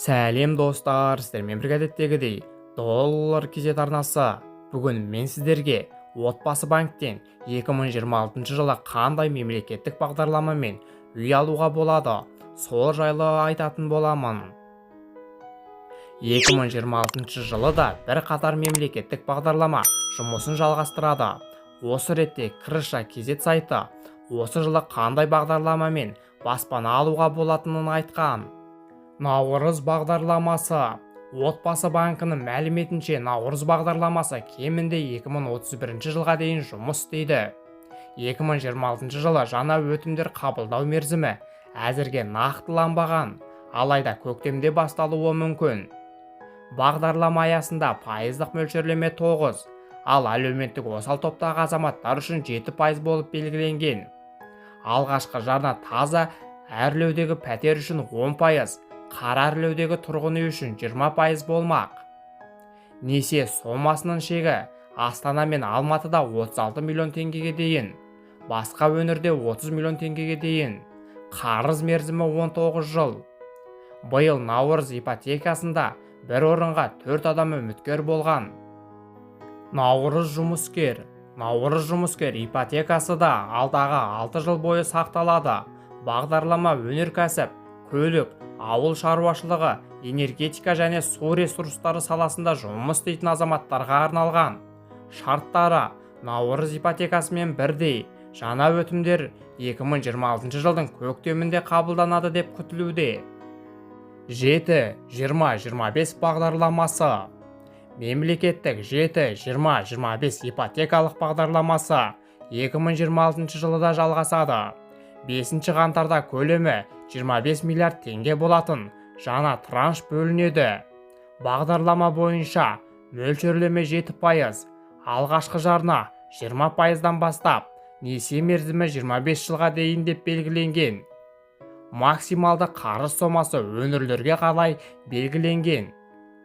Сәлем достар, сіздермен бірге әдеттегідей доллар кезет арнасы. Бүгін мен сіздерге отбасы банктен 2026 жылы қандай мемлекеттік бағдарламамен үй алуға болады, сол жайлы айтатын боламын. 2026 жылы да бір қатар мемлекеттік бағдарлама жұмысын жалғастырады. Осы ретте Крыша кезет сайты осы жылы қандай бағдарламамен баспана алуға болатынын айтқан. Наурыз бағдарламасы. Отбасы банкінің мәліметінше Наурыз бағдарламасы кемінде 2031 жылға дейін жұмыс істейді. 2026 жылы жаңа өтімдер қабылдау мерзімі әзірге нақтыланбаған, алайда көктемде басталуы мүмкін. Бағдарлама аясында пайыздық мөлшерлеме 9, ал әлеуметтік осал топтағы азаматтар үшін 7% болып белгіленген. Алғашқы жарна таза әрлеудегі пәтер үшін 10%, қара әрлеудегі тұрғын үй үшін 20% болмақ. Несие сомасының шегі Астана мен Алматыда 36 миллион теңгеге дейін, басқа өңірде 30 миллион теңгеге дейін. Қарыз мерзімі 19 жыл. Биыл Наурыз ипотекасында бір орынға 4 адам үміткер болған. Наурыз жұмыскер ипотекасы да алдағы 6 жыл бойы сақталады. Бағдарлама өнеркәсіп, көлік, ауыл шаруашылығы, энергетика және су ресурстары саласында жұмыс істейтін азаматтарға арналған. Шарттары Наурыз ипотекасымен бірдей. Жаңа өтімдер 2026 жылдың көктемінде қабылданады деп күтілуде. 7-20-25 бағдарламасы. Мемлекеттік 7-20-25 ипотекалық бағдарламасы 2026 жылы да жалғасады. 5 қаңтарда көлемі 25 миллиард теңге болатын жаңа транш бөлінеді. Бағдарлама бойынша мөлшерлеме 7%, алғашқы жарна 20%-дан бастап, несие мерзімі 25 жылға дейін деп белгіленген. Максималды қарыз сомасы өңірлерге қарай белгіленген.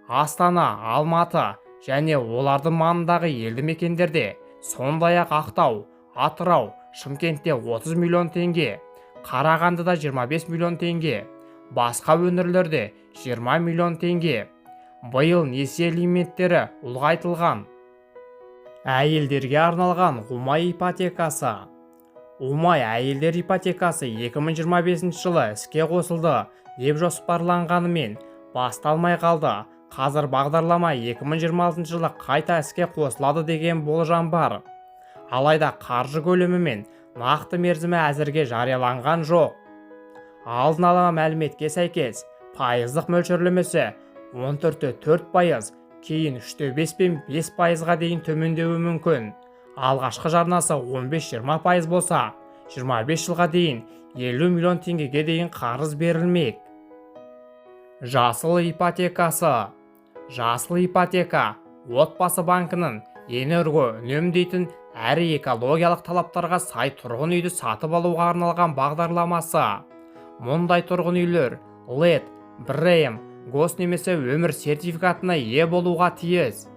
Астана, Алматы және олардың маңындағы елді мекендерде, сондай-ақ Ақтау, Атырау, Шымкентте 30 миллион теңге, Қарағандыда 25 миллион теңге, басқа өңірлерде 20 миллион теңге. Биыл несие лимиттері ұлғайтылған. Әйелдерге арналған Умай ипотекасы. Умай әйелдер ипотекасы 2025 жылы іске қосылды деп жоспарланғанымен басталмай қалды. Қазір бағдарлама 2026 жылы қайта іске қосылады деген болжам бар. Алайда қаржы көлемі мен нақты мерзімі әзірге жарияланған жоқ. Алдын ала мәліметке сәйкес, пайыздық мөлшерлемесі 14-4%, кейін 3-5 пен 5%-ға дейін төмендеуі мүмкін. Алғашқы жарнасы 15-20% болса, 25 жылға дейін 50 миллион теңгеге дейін қарыз берілмек. Жасыл ипотека. Отбасы банкінің энерго үнемдейтін әрі экологиялық талаптарға сай тұрғын үйді сатып алуға арналған бағдарламасы. Мұндай тұрғын үйлер LED, БРЭМ, гос немесе өмір сертификатына ие болуға тиіс.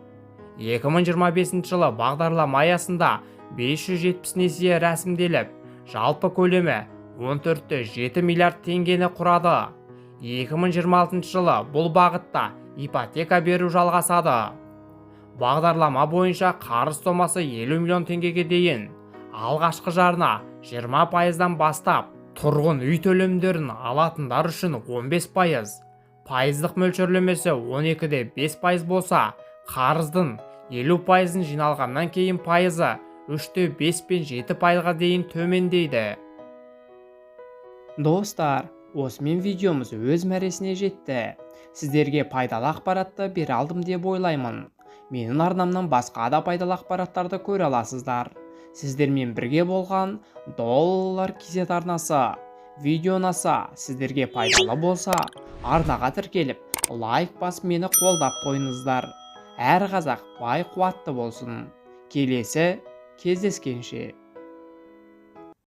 2025 жылы бағдарлама аясында 570 несие рәсімделіп, жалпы көлемі 14-7 миллиард теңгені құрады. 2026 жылы бұл бағытта ипотека беру жалғасады. Бағдарлама бойынша қарыз сомасы 50 миллион теңгеге дейін, алғашқы жарна 20%-дан бастап, тұрғын үй төлемдерін алатындар үшін 15%, пайыздық мөлшерлемесі 12-5% болса, қарыздың 50%-ын жиналғаннан кейін пайызы 3-5 пен 7%-ға дейін төмендейді. Достар, осымен видеомыз өз мәресіне жетті. Сіздерге пайдалы ақпаратты бере алдым деп ойлаймын. Менің арнамнан басқа да пайдалы ақпараттарды көре аласыздар. Сіздермен бірге болған доллар кезет арнасы. Видео ұнаса, сіздерге пайдалы болса, арнаға тіркеліп, лайк басып мені қолдап қойыңыздар. Әр қазақ бай қуатты болсын. Келесі кездескенше.